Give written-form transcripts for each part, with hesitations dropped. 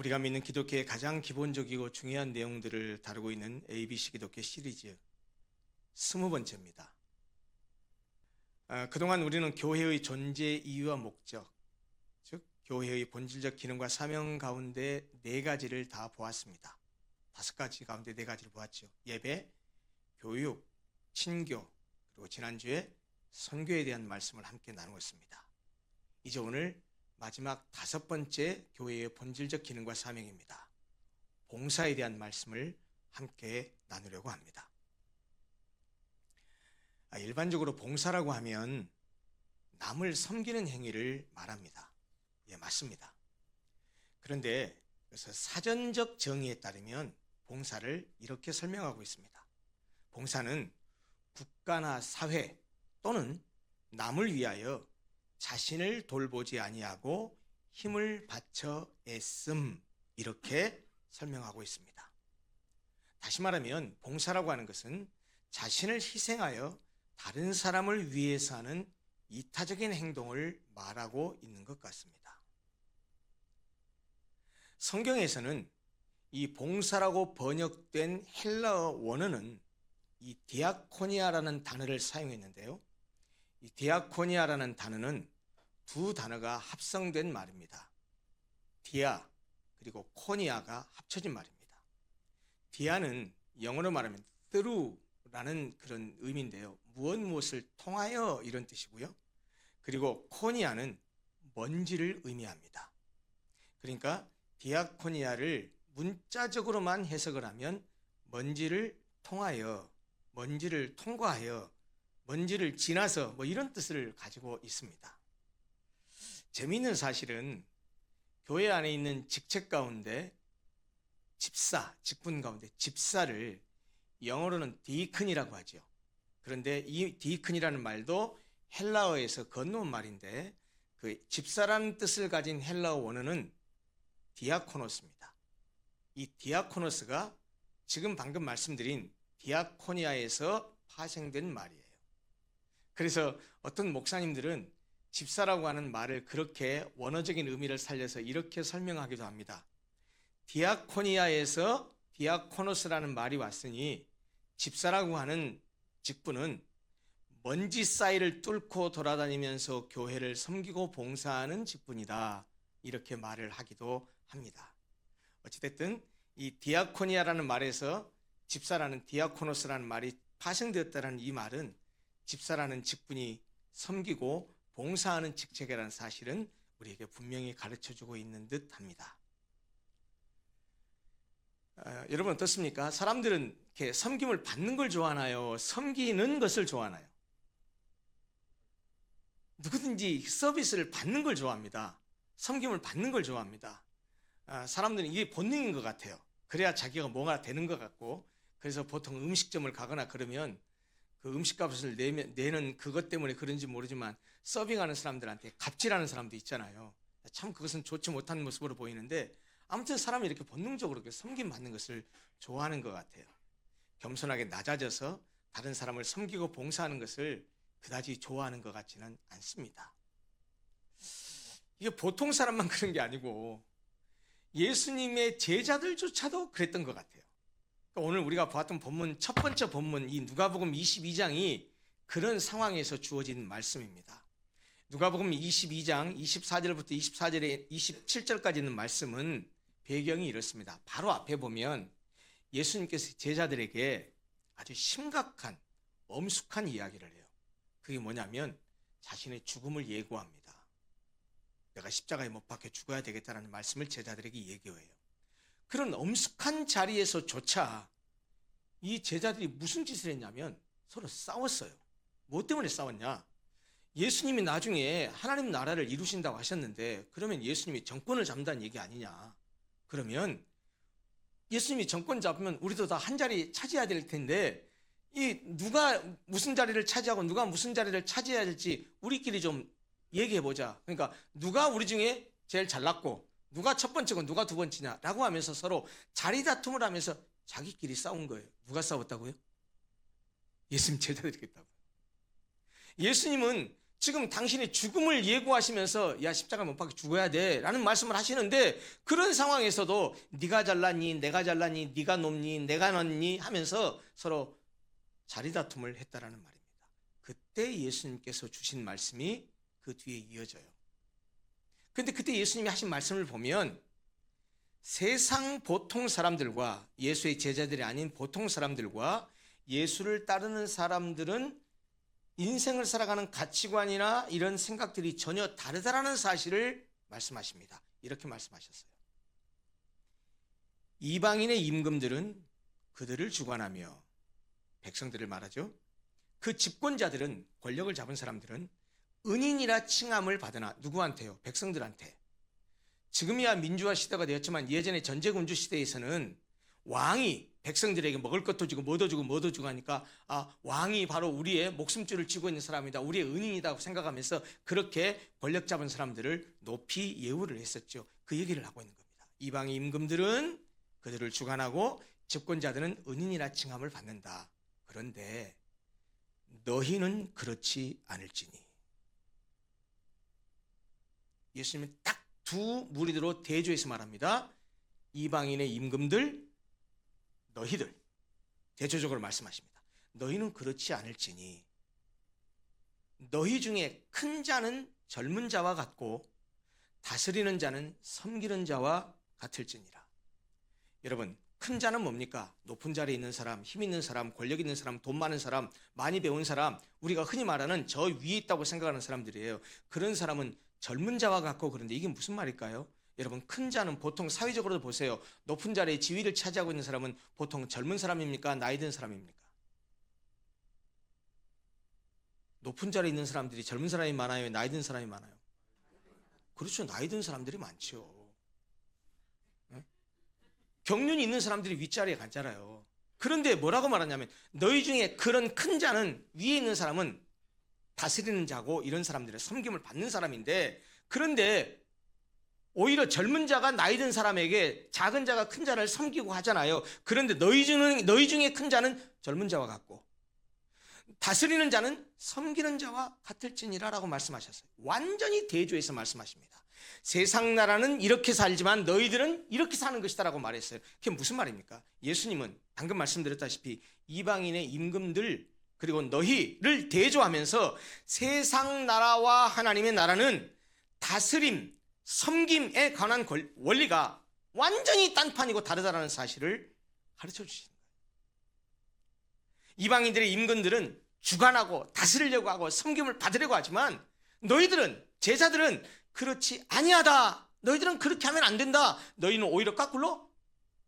우리가 믿는 기독교의 가장 기본적이고 중요한 내용들을 다루고 있는 ABC 기독교 시리즈 20번째입니다. 그동안 우리는 교회의 존재 이유와 목적, 즉 교회의 본질적 기능과 사명 가운데 4가지를 다 보았습니다. 5가지 가운데 4가지를 보았죠. 예배, 교육, 친교, 그리고 지난주에 선교에 대한 말씀을 함께 나누었습니다. 이제 오늘 마지막 5번째 교회의 본질적 기능과 사명입니다. 봉사에 대한 말씀을 함께 나누려고 합니다. 일반적으로 봉사라고 하면 남을 섬기는 행위를 말합니다. 예, 맞습니다. 그런데 그래서 사전적 정의에 따르면 봉사를 이렇게 설명하고 있습니다. 봉사는 국가나 사회 또는 남을 위하여 자신을 돌보지 아니하고 힘을 바쳐 애씀, 이렇게 설명하고 있습니다. 다시 말하면 봉사라고 하는 것은 자신을 희생하여 다른 사람을 위해서 하는 이타적인 행동을 말하고 있는 것 같습니다. 성경에서는 이 봉사라고 번역된 헬라어 원어는 이 디아코니아라는 단어를 사용했는데요. 이 디아코니아라는 단어는 2 단어가 합성된 말입니다. 디아 그리고 코니아가 합쳐진 말입니다. 디아는 영어로 말하면 through라는 그런 의미인데요. 무엇을 통하여 이런 뜻이고요. 그리고 코니아는 먼지를 의미합니다. 그러니까 디아코니아를 문자적으로만 해석을 하면 먼지를 통하여, 먼지를 통과하여, 먼지를 지나서 이런 뜻을 가지고 있습니다. 재미있는 사실은 교회 안에 있는 직책 가운데 집사, 직분 가운데 집사를 영어로는 디이큰이라고 하죠. 그런데 이 디이큰이라는 말도 헬라어에서 건너온 말인데 그 집사라는 뜻을 가진 헬라어 원어는 디아코노스입니다. 이 디아코노스가 지금 방금 말씀드린 디아코니아에서 파생된 말이에요. 그래서 어떤 목사님들은 집사라고 하는 말을 그렇게 원어적인 의미를 살려서 이렇게 설명하기도 합니다. 디아코니아에서 디아코노스라는 말이 왔으니 집사라고 하는 직분은 먼지 사이를 뚫고 돌아다니면서 교회를 섬기고 봉사하는 직분이다, 이렇게 말을 하기도 합니다. 어찌됐든 이 디아코니아라는 말에서 집사라는 디아코노스라는 말이 파생되었다는 이 말은 집사라는 직분이 섬기고 봉사하는 직책이라는 사실은 우리에게 분명히 가르쳐주고 있는 듯 합니다. 여러분 어떻습니까? 사람들은 이렇게 섬김을 받는 걸 좋아하나요? 섬기는 것을 좋아하나요? 누구든지 서비스를 받는 걸 좋아합니다. 섬김을 받는 걸 좋아합니다. 사람들은 이게 본능인 것 같아요. 그래야 자기가 뭔가 되는 것 같고, 그래서 보통 음식점을 가거나 그러면 그 음식값을 내는 그것 때문에 그런지 모르지만 서빙하는 사람들한테 갑질하는 사람도 있잖아요. 참 그것은 좋지 못한 모습으로 보이는데 아무튼 사람이 이렇게 본능적으로 섬김 받는 것을 좋아하는 것 같아요. 겸손하게 낮아져서 다른 사람을 섬기고 봉사하는 것을 그다지 좋아하는 것 같지는 않습니다. 이게 보통 사람만 그런 게 아니고 예수님의 제자들조차도 그랬던 것 같아요. 오늘 우리가 보았던 본문, 첫 번째 본문, 이 누가복음 22장이 그런 상황에서 주어진 말씀입니다. 누가복음 22장 24절부터 27절까지 있는 말씀은 배경이 이렇습니다. 바로 앞에 보면 예수님께서 제자들에게 아주 심각한, 엄숙한 이야기를 해요. 그게 뭐냐면 자신의 죽음을 예고합니다. 내가 십자가에 못 박혀 죽어야 되겠다는 말씀을 제자들에게 예고해요. 그런 엄숙한 자리에서조차 이 제자들이 무슨 짓을 했냐면 서로 싸웠어요. 뭐 때문에 싸웠냐? 예수님이 나중에 하나님 나라를 이루신다고 하셨는데 그러면 예수님이 정권을 잡는다는 얘기 아니냐? 그러면 예수님이 정권 잡으면 우리도 다 한 자리 차지해야 될 텐데 이 누가 무슨 자리를 차지하고 누가 무슨 자리를 차지해야 될지 우리끼리 좀 얘기해보자. 그러니까 누가 우리 중에 제일 잘났고 누가 첫 번째고 누가 두 번째냐라고 하면서 서로 자리 다툼을 하면서 자기끼리 싸운 거예요. 누가 싸웠다고요? 예수님 제자들이 했다고요. 예수님은 지금 당신이 죽음을 예고하시면서 야 십자가 못 박혀 죽어야 돼 라는 말씀을 하시는데 그런 상황에서도 네가 잘났니 내가 잘났니 네가 높니 내가 낮니 하면서 서로 자리다툼을 했다라는 말입니다. 그때 예수님께서 주신 말씀이 그 뒤에 이어져요. 그런데 그때 예수님이 하신 말씀을 보면 세상 보통 사람들과 예수의 제자들이 아닌 보통 사람들과 예수를 따르는 사람들은 인생을 살아가는 가치관이나 이런 생각들이 전혀 다르다라는 사실을 말씀하십니다. 이렇게 말씀하셨어요. 이방인의 임금들은 그들을 주관하며 백성들을 말하죠. 그 집권자들은 권력을 잡은 사람들은 은인이라 칭함을 받으나 누구한테요? 백성들한테. 지금이야 민주화 시대가 되었지만 예전에 전제군주 시대에서는 왕이 백성들에게 먹을 것도 주고 뭐도 주고 뭐도 주고 하니까 왕이 바로 우리의 목숨줄을 쥐고 있는 사람이다. 우리의 은인이다 생각하면서 그렇게 권력 잡은 사람들을 높이 예우를 했었죠. 그 얘기를 하고 있는 겁니다. 이방의 임금들은 그들을 주관하고 집권자들은 은인이라 칭함을 받는다. 그런데 너희는 그렇지 않을지니. 예수님은 딱 두 무리들로 대조해서 말합니다. 이방인의 임금들, 너희들. 대조적으로 말씀하십니다. 너희는 그렇지 않을지니 너희 중에 큰 자는 젊은 자와 같고 다스리는 자는 섬기는 자와 같을지니라. 여러분, 큰 자는 뭡니까? 높은 자리에 있는 사람, 힘 있는 사람, 권력 있는 사람, 돈 많은 사람, 많이 배운 사람, 우리가 흔히 말하는 저 위에 있다고 생각하는 사람들이에요. 그런 사람은 젊은 자와 같고. 그런데 이게 무슨 말일까요? 여러분, 큰 자는 보통 사회적으로도 보세요. 높은 자리에 지위를 차지하고 있는 사람은 보통 젊은 사람입니까? 나이 든 사람입니까? 높은 자리에 있는 사람들이 젊은 사람이 많아요? 나이 든 사람이 많아요? 그렇죠. 나이 든 사람들이 많죠. 경륜이 있는 사람들이 윗자리에 갔잖아요. 그런데 뭐라고 말하냐면 너희 중에 그런 큰 자는, 위에 있는 사람은 다스리는 자고 이런 사람들의 섬김을 받는 사람인데, 그런데 오히려 젊은 자가 나이 든 사람에게 작은 자가 큰 자를 섬기고 하잖아요. 그런데 너희 중에 큰 자는 젊은 자와 같고 다스리는 자는 섬기는 자와 같을지니라라고 말씀하셨어요. 완전히 대조해서 말씀하십니다. 세상 나라는 이렇게 살지만 너희들은 이렇게 사는 것이다라고 말했어요. 그게 무슨 말입니까? 예수님은 방금 말씀드렸다시피 이방인의 임금들 그리고 너희를 대조하면서 세상 나라와 하나님의 나라는 다스림, 섬김에 관한 원리가 완전히 딴판이고 다르다라는 사실을 가르쳐 주시는 거예요. 이방인들의 임금들은 주관하고 다스리려고 하고 섬김을 받으려고 하지만 너희들은, 제자들은 그렇지 아니하다. 너희들은 그렇게 하면 안 된다. 너희는 오히려 거꾸로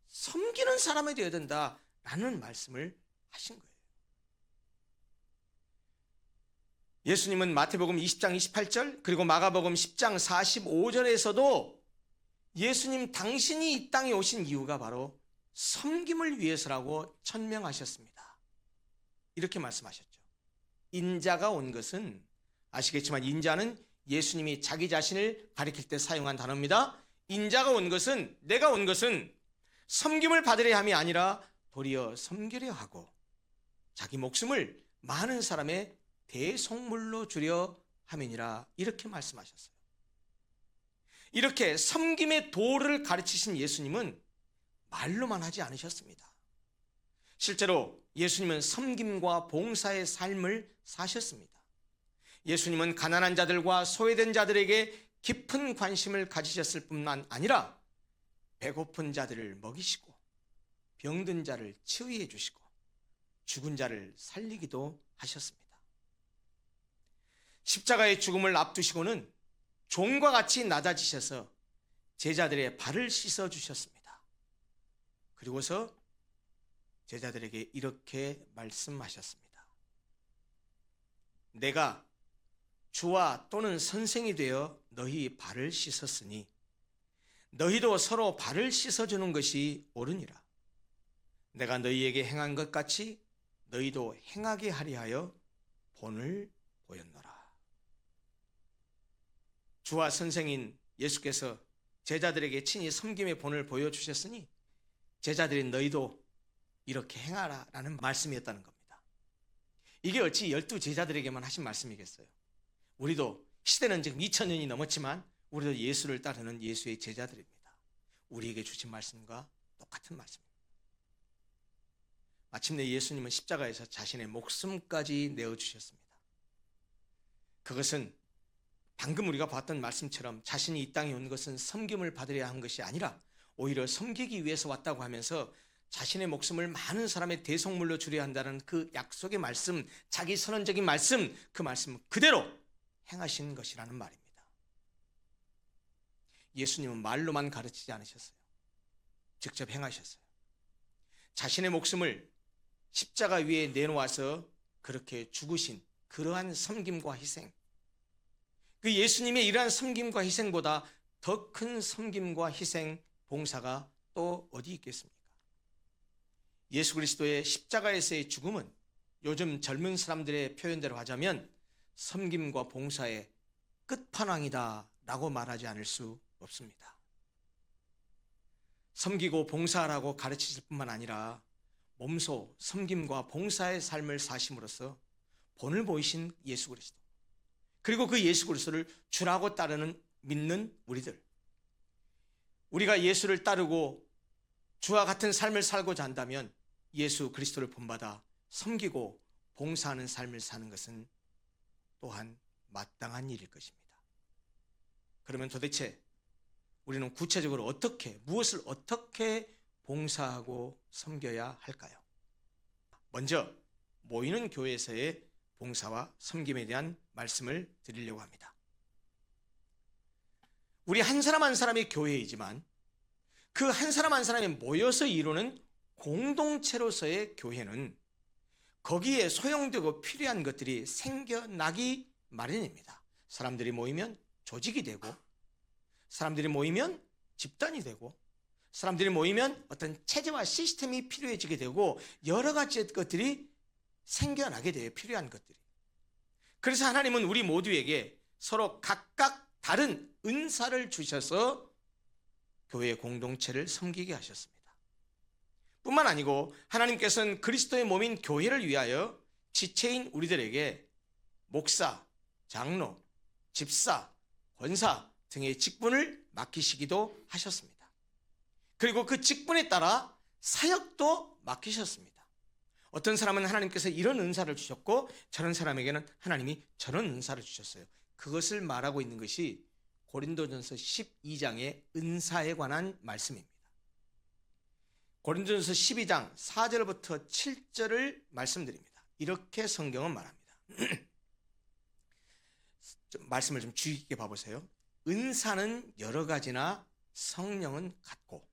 섬기는 사람이 되어야 된다라는 말씀을 하신 거예요. 예수님은 마태복음 20장 28절 그리고 마가복음 10장 45절에서도 예수님 당신이 이 땅에 오신 이유가 바로 섬김을 위해서라고 천명하셨습니다. 이렇게 말씀하셨죠. 인자가 온 것은, 아시겠지만 인자는 예수님이 자기 자신을 가리킬 때 사용한 단어입니다. 인자가 온 것은, 내가 온 것은 섬김을 받으려 함이 아니라 도리어 섬기려 하고 자기 목숨을 많은 사람의 대속물로 주려 함이니라. 이렇게 말씀하셨어요. 이렇게 섬김의 도를 가르치신 예수님은 말로만 하지 않으셨습니다. 실제로 예수님은 섬김과 봉사의 삶을 사셨습니다. 예수님은 가난한 자들과 소외된 자들에게 깊은 관심을 가지셨을 뿐만 아니라 배고픈 자들을 먹이시고 병든 자를 치유해 주시고 죽은 자를 살리기도 하셨습니다. 십자가의 죽음을 앞두시고는 종과 같이 낮아지셔서 제자들의 발을 씻어 주셨습니다. 그리고서 제자들에게 이렇게 말씀하셨습니다. 내가 주와 또는 선생이 되어 너희 발을 씻었으니 너희도 서로 발을 씻어주는 것이 옳으니라. 내가 너희에게 행한 것 같이 너희도 행하게 하리 하여 본을 보였노라. 주와 선생인 예수께서 제자들에게 친히 섬김의 본을 보여주셨으니 제자들인 너희도 이렇게 행하라 라는 말씀이었다는 겁니다. 이게 어찌 12 제자들에게만 하신 말씀이겠어요? 우리도 시대는 지금 2000년이 넘었지만 우리도 예수를 따르는 예수의 제자들입니다. 우리에게 주신 말씀과 똑같은 말씀입니다. 마침내 예수님은 십자가에서 자신의 목숨까지 내어주셨습니다. 그것은 방금 우리가 봤던 말씀처럼 자신이 이 땅에 온 것은 섬김을 받으려 한 것이 아니라 오히려 섬기기 위해서 왔다고 하면서 자신의 목숨을 많은 사람의 대속물로 주려 한다는 그 약속의 말씀, 자기 선언적인 말씀, 그 말씀을 그대로 행하신 것이라는 말입니다. 예수님은 말로만 가르치지 않으셨어요. 직접 행하셨어요. 자신의 목숨을 십자가 위에 내놓아서 그렇게 죽으신 그러한 섬김과 희생, 그 예수님의 이러한 섬김과 희생보다 더 큰 섬김과 희생, 봉사가 또 어디 있겠습니까? 예수 그리스도의 십자가에서의 죽음은 요즘 젊은 사람들의 표현대로 하자면 섬김과 봉사의 끝판왕이다 라고 말하지 않을 수 없습니다. 섬기고 봉사하라고 가르치실 뿐만 아니라 몸소 섬김과 봉사의 삶을 사심으로써 본을 보이신 예수 그리스도, 그리고 그 예수 그리스도를 주라고 따르는 믿는 우리들, 우리가 예수를 따르고 주와 같은 삶을 살고자 한다면 예수 그리스도를 본받아 섬기고 봉사하는 삶을 사는 것은 또한 마땅한 일일 것입니다. 그러면 도대체 우리는 구체적으로 무엇을 어떻게 봉사하고 섬겨야 할까요? 먼저 모이는 교회에서의 봉사와 섬김에 대한 말씀을 드리려고 합니다. 우리 한 사람 한 사람이 교회이지만 그 한 사람 한 사람이 모여서 이루는 공동체로서의 교회는 거기에 소용되고 필요한 것들이 생겨나기 마련입니다. 사람들이 모이면 조직이 되고, 사람들이 모이면 집단이 되고, 사람들이 모이면 어떤 체제와 시스템이 필요해지게 되고, 여러 가지 것들이 생겨나게 돼요. 필요한 것들이. 그래서 하나님은 우리 모두에게 서로 각각 다른 은사를 주셔서 교회 공동체를 섬기게 하셨습니다. 뿐만 아니고 하나님께서는 그리스도의 몸인 교회를 위하여 지체인 우리들에게 목사, 장로, 집사, 권사 등의 직분을 맡기시기도 하셨습니다. 그리고 그 직분에 따라 사역도 맡기셨습니다. 어떤 사람은 하나님께서 이런 은사를 주셨고 저런 사람에게는 하나님이 저런 은사를 주셨어요. 그것을 말하고 있는 것이 고린도전서 12장의 은사에 관한 말씀입니다. 고린도전서 12장 4절부터 7절을 말씀드립니다. 이렇게 성경은 말합니다. 말씀을 좀 주의 깊게 봐보세요. 은사는 여러 가지나 성령은 같고,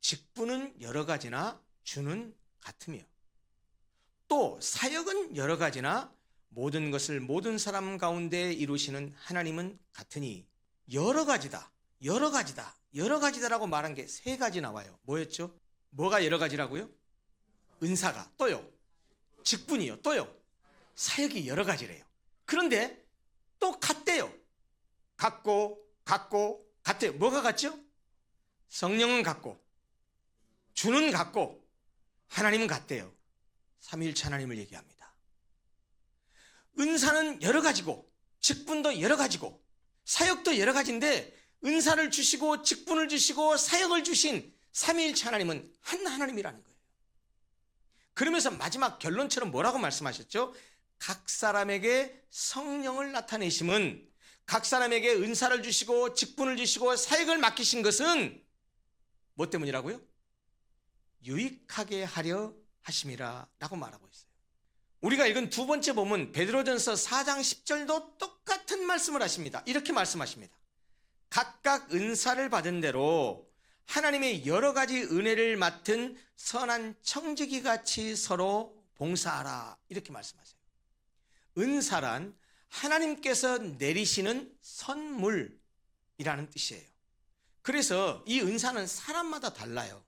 직분은 여러 가지나 주는 같으며, 또 사역은 여러 가지나 모든 것을 모든 사람 가운데 이루시는 하나님은 같으니 여러 가지다, 여러 가지다, 여러 가지다라고 말한 게 세 가지 나와요. 뭐였죠? 뭐가 여러 가지라고요? 은사가, 또요 직분이요, 또요 사역이 여러 가지래요. 그런데 또 같대요. 같고 같대요. 뭐가 같죠? 성령은 같고, 주는 같고, 하나님은 같대요. 삼위일체 하나님을 얘기합니다. 은사는 여러 가지고, 직분도 여러 가지고, 사역도 여러 가지인데 은사를 주시고 직분을 주시고 사역을 주신 삼위일체 하나님은 한 하나님이라는 거예요. 그러면서 마지막 결론처럼 뭐라고 말씀하셨죠? 각 사람에게 성령을 나타내심은, 각 사람에게 은사를 주시고 직분을 주시고 사역을 맡기신 것은 뭐 때문이라고요? 유익하게 하려 하심이라 라고 말하고 있어요. 우리가 읽은 두 번째 본문 베드로전서 4장 10절도 똑같은 말씀을 하십니다. 이렇게 말씀하십니다. 각각 은사를 받은 대로 하나님의 여러 가지 은혜를 맡은 선한 청지기 같이 서로 봉사하라, 이렇게 말씀하세요. 은사란 하나님께서 내리시는 선물이라는 뜻이에요. 그래서 이 은사는 사람마다 달라요.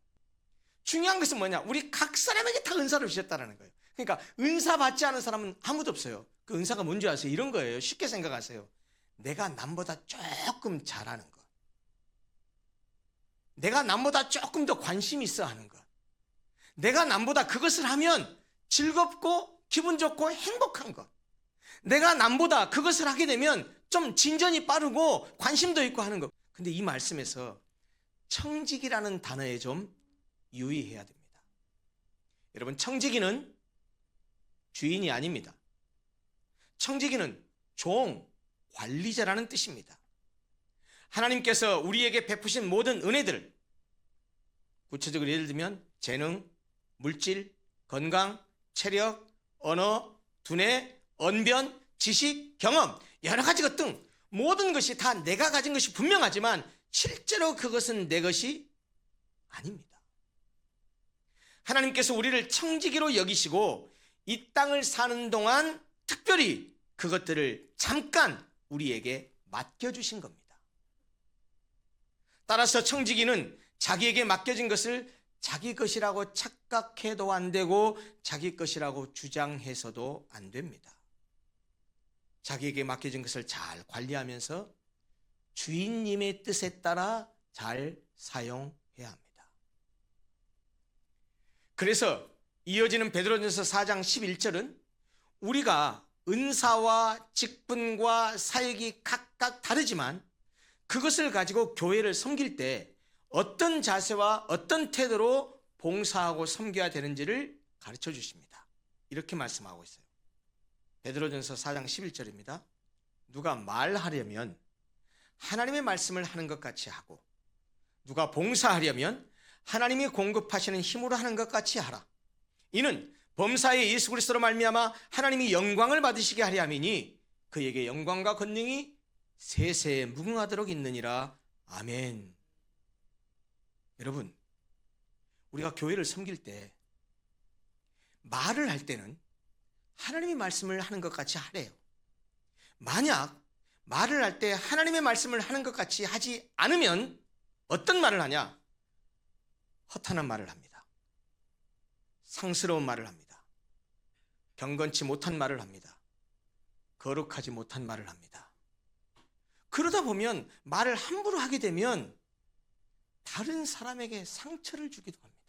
중요한 것은 뭐냐? 우리 각 사람에게 다 은사를 주셨다는 거예요. 그러니까 은사 받지 않은 사람은 아무도 없어요. 그 은사가 뭔지 아세요? 이런 거예요. 쉽게 생각하세요. 내가 남보다 조금 잘하는 것, 내가 남보다 조금 더 관심 있어 하는 것, 내가 남보다 그것을 하면 즐겁고 기분 좋고 행복한 것, 내가 남보다 그것을 하게 되면 좀 진전이 빠르고 관심도 있고 하는 것. 근데 이 말씀에서 청지기라는 단어에 좀 유의해야 됩니다. 여러분, 청지기는 주인이 아닙니다. 청지기는 종, 관리자라는 뜻입니다. 하나님께서 우리에게 베푸신 모든 은혜들, 구체적으로 예를 들면 재능, 물질, 건강, 체력, 언어, 두뇌, 언변, 지식, 경험, 여러 가지 것 등 모든 것이 다 내가 가진 것이 분명하지만 실제로 그것은 내 것이 아닙니다. 하나님께서 우리를 청지기로 여기시고 이 땅을 사는 동안 특별히 그것들을 잠깐 우리에게 맡겨주신 겁니다. 따라서 청지기는 자기에게 맡겨진 것을 자기 것이라고 착각해도 안 되고 자기 것이라고 주장해서도 안 됩니다. 자기에게 맡겨진 것을 잘 관리하면서 주인님의 뜻에 따라 잘 사용해야 합니다. 그래서 이어지는 베드로전서 4장 11절은 우리가 은사와 직분과 사역이 각각 다르지만 그것을 가지고 교회를 섬길 때 어떤 자세와 어떤 태도로 봉사하고 섬겨야 되는지를 가르쳐 주십니다. 이렇게 말씀하고 있어요. 베드로전서 4장 11절입니다. 누가 말하려면 하나님의 말씀을 하는 것 같이 하고 누가 봉사하려면 하나님이 공급하시는 힘으로 하는 것 같이 하라. 이는 범사에 예수 그리스도로 말미암아 하나님이 영광을 받으시게 하려 함이니 그에게 영광과 권능이 세세에 무궁하도록 있느니라. 아멘. 여러분, 우리가 교회를 섬길 때 말을 할 때는 하나님의 말씀을 하는 것 같이 하래요. 만약 말을 할 때 하나님의 말씀을 하는 것 같이 하지 않으면 어떤 말을 하냐? 허탄한 말을 합니다. 상스러운 말을 합니다. 경건치 못한 말을 합니다. 거룩하지 못한 말을 합니다. 그러다 보면 말을 함부로 하게 되면 다른 사람에게 상처를 주기도 합니다.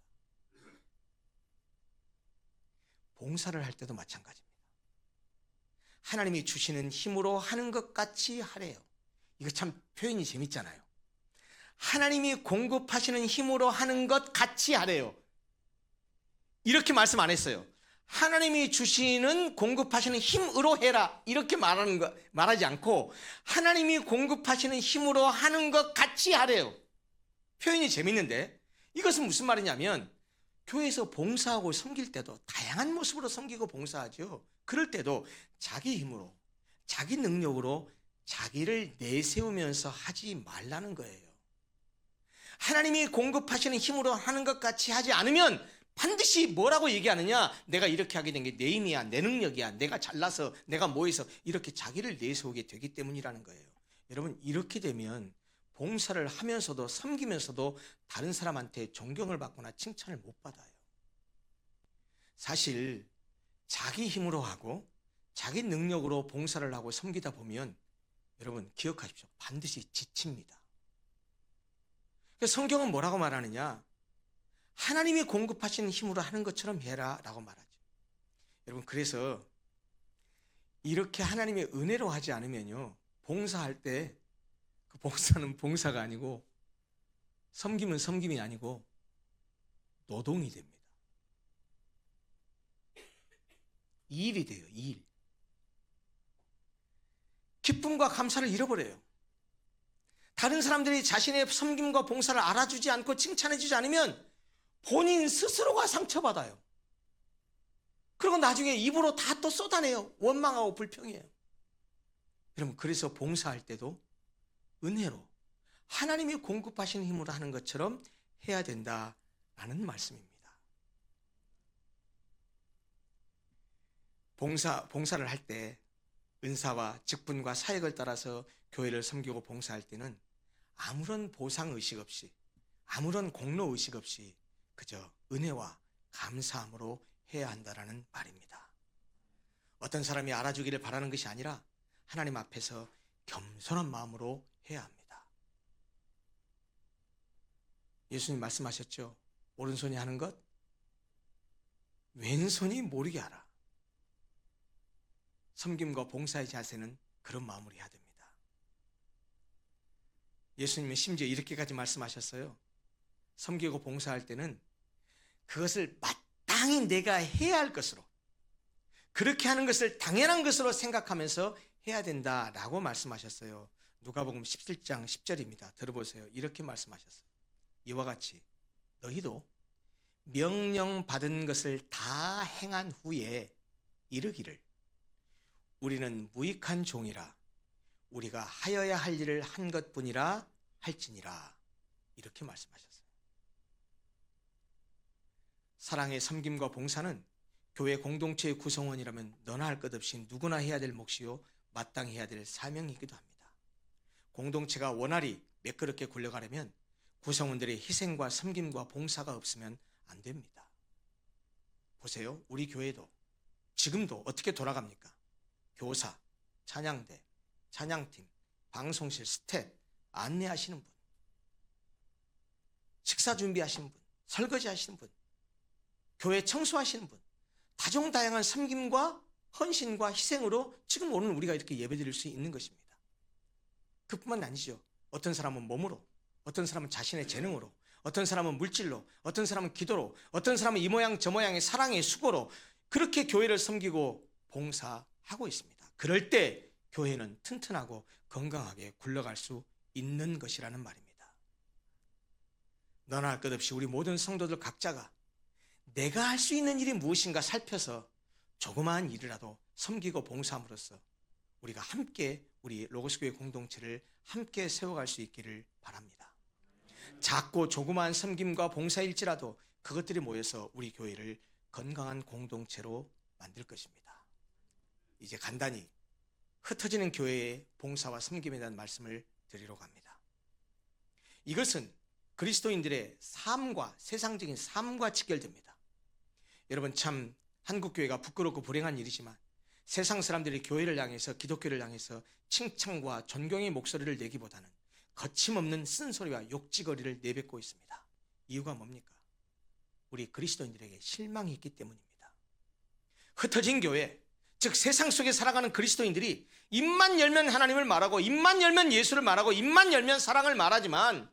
봉사를 할 때도 마찬가지입니다. 하나님이 주시는 힘으로 하는 것 같이 하래요. 이거 참 표현이 재밌잖아요. 하나님이 공급하시는 힘으로 하는 것 같이 하래요. 이렇게 말씀 안 했어요. 하나님이 주시는 공급하시는 힘으로 해라 이렇게 말하지 않고 하나님이 공급하시는 힘으로 하는 것 같이 하래요. 표현이 재밌는데 이것은 무슨 말이냐면 교회에서 봉사하고 섬길 때도 다양한 모습으로 섬기고 봉사하죠. 그럴 때도 자기 힘으로 자기 능력으로 자기를 내세우면서 하지 말라는 거예요. 하나님이 공급하시는 힘으로 하는 것 같이 하지 않으면 반드시 뭐라고 얘기하느냐? 내가 이렇게 하게 된 게 내 힘이야, 내 능력이야, 내가 잘나서, 내가 뭐해서 이렇게 자기를 내세우게 되기 때문이라는 거예요. 여러분, 이렇게 되면 봉사를 하면서도 섬기면서도 다른 사람한테 존경을 받거나 칭찬을 못 받아요. 사실 자기 힘으로 하고 자기 능력으로 봉사를 하고 섬기다 보면 여러분 기억하십시오. 반드시 지칩니다. 성경은 뭐라고 말하느냐? 하나님이 공급하시는 힘으로 하는 것처럼 해라 라고 말하죠. 여러분, 그래서 이렇게 하나님의 은혜로 하지 않으면요, 봉사할 때 그 봉사는 봉사가 아니고 섬김은 섬김이 아니고 노동이 됩니다. 일이 돼요. 일. 기쁨과 감사를 잃어버려요. 다른 사람들이 자신의 섬김과 봉사를 알아주지 않고 칭찬해주지 않으면 본인 스스로가 상처받아요. 그리고 나중에 입으로 다 또 쏟아내요. 원망하고 불평해요. 여러분, 그래서 봉사할 때도 은혜로 하나님이 공급하시는 힘으로 하는 것처럼 해야 된다라는 말씀입니다. 봉사를 할 때 은사와 직분과 사역을 따라서 교회를 섬기고 봉사할 때는 아무런 보상의식 없이 아무런 공로의식 없이 그저 은혜와 감사함으로 해야 한다라는 말입니다. 어떤 사람이 알아주기를 바라는 것이 아니라 하나님 앞에서 겸손한 마음으로 해야 합니다. 예수님 말씀하셨죠. 오른손이 하는 것, 왼손이 모르게 하라. 섬김과 봉사의 자세는 그런 마음으로 해야 됩니다. 예수님은 심지어 이렇게까지 말씀하셨어요. 섬기고 봉사할 때는 그것을 마땅히 내가 해야 할 것으로, 그렇게 하는 것을 당연한 것으로 생각하면서 해야 된다라고 말씀하셨어요. 누가복음 17장 10절입니다. 들어보세요. 이렇게 말씀하셨어요. 이와 같이 너희도 명령받은 것을 다 행한 후에 이르기를 우리는 무익한 종이라 우리가 하여야 할 일을 한 것뿐이라 할지니라. 이렇게 말씀하셨어요. 사랑의 섬김과 봉사는 교회 공동체의 구성원이라면 너나 할 것 없이 누구나 해야 될 몫이요 마땅히 해야 될 사명이기도 합니다. 공동체가 원활히 매끄럽게 굴러가려면 구성원들의 희생과 섬김과 봉사가 없으면 안 됩니다. 보세요. 우리 교회도 지금도 어떻게 돌아갑니까? 교사, 찬양대, 찬양팀, 방송실, 스텝, 안내하시는 분, 식사 준비하시는 분, 설거지 하시는 분, 교회 청소하시는 분, 다종다양한 섬김과 헌신과 희생으로 지금 오늘 우리가 이렇게 예배드릴 수 있는 것입니다. 그뿐만 아니죠. 어떤 사람은 몸으로, 어떤 사람은 자신의 재능으로, 어떤 사람은 물질로, 어떤 사람은 기도로, 어떤 사람은 이 모양 저 모양의 사랑의 수고로 그렇게 교회를 섬기고 봉사하고 있습니다. 그럴 때 교회는 튼튼하고 건강하게 굴러갈 수 있는 것이라는 말입니다. 너나 할 것 없이 우리 모든 성도들 각자가 내가 할 수 있는 일이 무엇인가 살펴서 조그마한 일이라도 섬기고 봉사함으로써 우리가 함께 우리 로고스교회 공동체를 함께 세워갈 수 있기를 바랍니다. 작고 조그마한 섬김과 봉사일지라도 그것들이 모여서 우리 교회를 건강한 공동체로 만들 것입니다. 이제 간단히 흩어지는 교회의 봉사와 섬김에 대한 말씀을 드리려고 합니다. 이것은 그리스도인들의 삶과 세상적인 삶과 직결됩니다. 여러분, 참 한국교회가 부끄럽고 불행한 일이지만 세상 사람들이 교회를 향해서, 기독교를 향해서 칭찬과 존경의 목소리를 내기보다는 거침없는 쓴소리와 욕지거리를 내뱉고 있습니다. 이유가 뭡니까? 우리 그리스도인들에게 실망이 있기 때문입니다. 흩어진 교회, 즉 세상 속에 살아가는 그리스도인들이 입만 열면 하나님을 말하고 입만 열면 예수를 말하고 입만 열면 사랑을 말하지만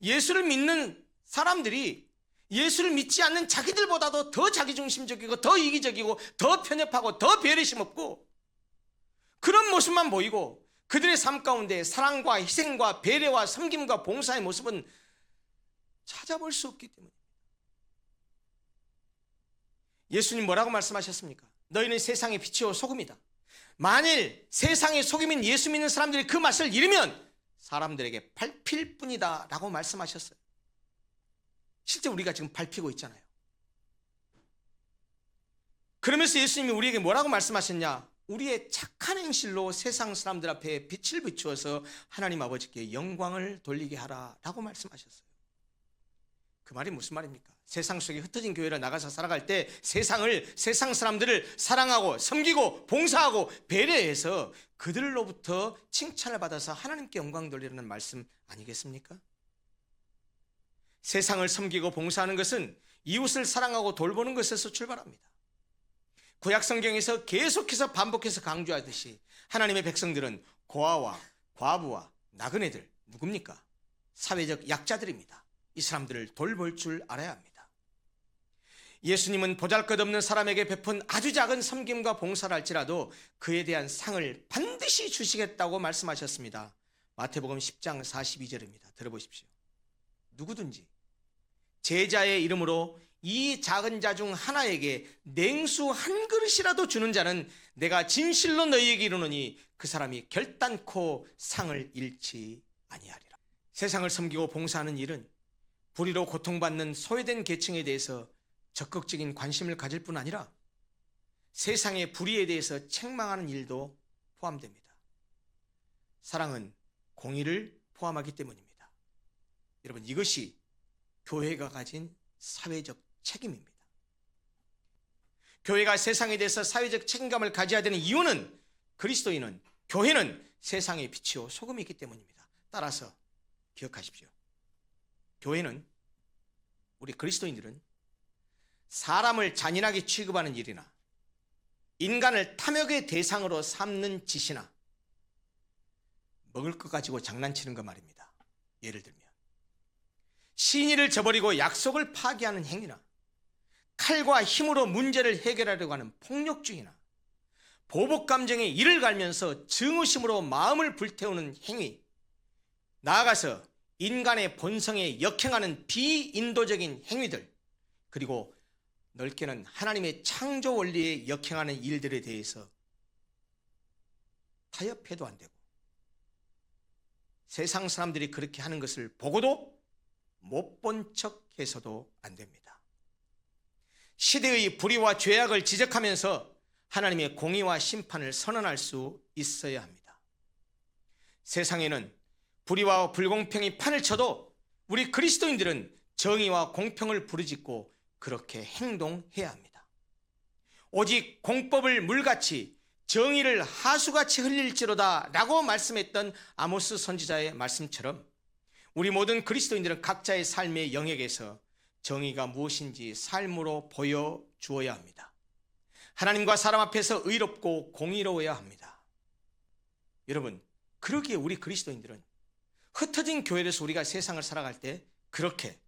예수를 믿는 사람들이 예수를 믿지 않는 자기들보다도 더 자기중심적이고 더 이기적이고 더 편협하고 더 배려심 없고 그런 모습만 보이고 그들의 삶 가운데 사랑과 희생과 배려와 섬김과 봉사의 모습은 찾아볼 수 없기 때문입니다. 예수님 뭐라고 말씀하셨습니까? 너희는 세상의 빛이요 소금이다. 만일 세상의 소금인 예수 믿는 사람들이 그 맛을 잃으면 사람들에게 밟힐 뿐이다 라고 말씀하셨어요. 실제 우리가 지금 밟히고 있잖아요. 그러면서 예수님이 우리에게 뭐라고 말씀하셨냐? 우리의 착한 행실로 세상 사람들 앞에 빛을 비추어서 하나님 아버지께 영광을 돌리게 하라 라고 말씀하셨어요. 그 말이 무슨 말입니까? 세상 속에 흩어진 교회로 나가서 살아갈 때 세상 사람들을 사랑하고 섬기고 봉사하고 배려해서 그들로부터 칭찬을 받아서 하나님께 영광 돌리라는 말씀 아니겠습니까? 세상을 섬기고 봉사하는 것은 이웃을 사랑하고 돌보는 것에서 출발합니다. 구약 성경에서 계속해서 반복해서 강조하듯이 하나님의 백성들은 고아와 과부와 나그네들, 누굽니까? 사회적 약자들입니다. 이 사람들을 돌볼 줄 알아야 합니다. 예수님은 보잘것없는 사람에게 베푼 아주 작은 섬김과 봉사를 할지라도 그에 대한 상을 반드시 주시겠다고 말씀하셨습니다. 마태복음 10장 42절입니다. 들어보십시오. 누구든지 제자의 이름으로 이 작은 자 중 하나에게 냉수 한 그릇이라도 주는 자는 내가 진실로 너희에게 이르노니 그 사람이 결단코 상을 잃지 아니하리라. 세상을 섬기고 봉사하는 일은 불의로 고통받는 소외된 계층에 대해서 적극적인 관심을 가질 뿐 아니라 세상의 불의에 대해서 책망하는 일도 포함됩니다. 사랑은 공의를 포함하기 때문입니다. 여러분, 이것이 교회가 가진 사회적 책임입니다. 교회가 세상에 대해서 사회적 책임감을 가져야 되는 이유는 그리스도인은, 교회는 세상의 빛이요 소금이기 때문입니다. 따라서 기억하십시오. 교회는, 우리 그리스도인들은 사람을 잔인하게 취급하는 일이나 인간을 탐욕의 대상으로 삼는 짓이나 먹을 것 가지고 장난치는 거 말입니다. 예를 들면 신의를 저버리고 약속을 파기하는 행위나 칼과 힘으로 문제를 해결하려고 하는 폭력주의나 보복 감정에 이를 갈면서 증오심으로 마음을 불태우는 행위, 나아가서 인간의 본성에 역행하는 비인도적인 행위들, 그리고 넓게는 하나님의 창조 원리에 역행하는 일들에 대해서 타협해도 안 되고 세상 사람들이 그렇게 하는 것을 보고도 못 본 척 해서도 안 됩니다. 시대의 불의와 죄악을 지적하면서 하나님의 공의와 심판을 선언할 수 있어야 합니다. 세상에는 불의와 불공평이 판을 쳐도 우리 그리스도인들은 정의와 공평을 부르짖고 그렇게 행동해야 합니다. 오직 공법을 물같이 정의를 하수같이 흘릴지로다 라고 말씀했던 아모스 선지자의 말씀처럼 우리 모든 그리스도인들은 각자의 삶의 영역에서 정의가 무엇인지 삶으로 보여주어야 합니다. 하나님과 사람 앞에서 의롭고 공의로워야 합니다. 여러분, 그러기에 우리 그리스도인들은 흩어진 교회에서 우리가 세상을 살아갈 때 그렇게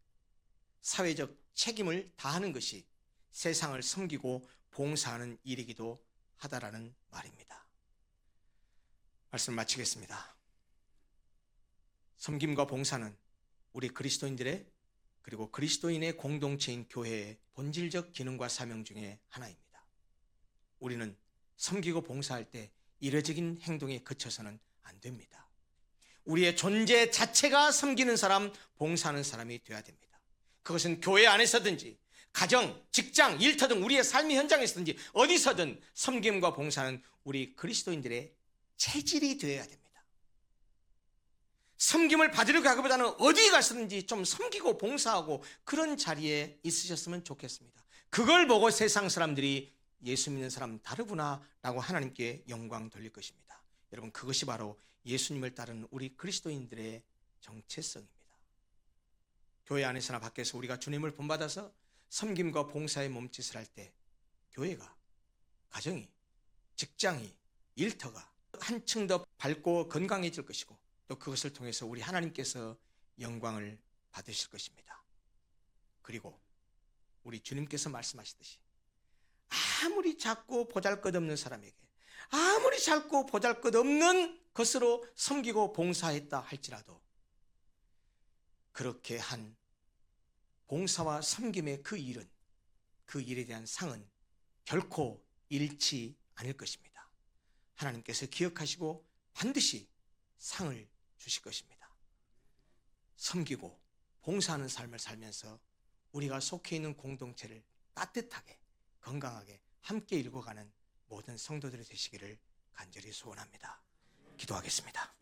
사회적 책임을 다하는 것이 세상을 섬기고 봉사하는 일이기도 하다라는 말입니다. 말씀 마치겠습니다. 섬김과 봉사는 우리 그리스도인들의 그리고 그리스도인의 공동체인 교회의 본질적 기능과 사명 중에 하나입니다. 우리는 섬기고 봉사할 때 이례적인 행동에 그쳐서는 안 됩니다. 우리의 존재 자체가 섬기는 사람, 봉사하는 사람이 되어야 됩니다. 그것은 교회 안에서든지 가정, 직장, 일터 등 우리의 삶의 현장에서든지 어디서든 섬김과 봉사는 우리 그리스도인들의 체질이 되어야 됩니다. 섬김을 받으려고 하기보다는 어디 가서든지 좀 섬기고 봉사하고 그런 자리에 있으셨으면 좋겠습니다. 그걸 보고 세상 사람들이 예수 믿는 사람 다르구나 라고 하나님께 영광 돌릴 것입니다. 여러분, 그것이 바로 예수님을 따르는 우리 그리스도인들의 정체성입니다. 교회 안에서나 밖에서 우리가 주님을 본받아서 섬김과 봉사의 몸짓을 할 때 교회가, 가정이, 직장이, 일터가 한층 더 밝고 건강해질 것이고 또 그것을 통해서 우리 하나님께서 영광을 받으실 것입니다. 그리고 우리 주님께서 말씀하시듯이 아무리 작고 보잘것없는 사람에게 아무리 작고 보잘것없는 것으로 섬기고 봉사했다 할지라도 그렇게 한 봉사와 섬김의 그 일은, 그 일에 대한 상은 결코 잃지 않을 것입니다. 하나님께서 기억하시고 반드시 상을 주실 것입니다. 섬기고 봉사하는 삶을 살면서 우리가 속해 있는 공동체를 따뜻하게 건강하게 함께 읽어가는 모든 성도들이 되시기를 간절히 소원합니다. 기도하겠습니다.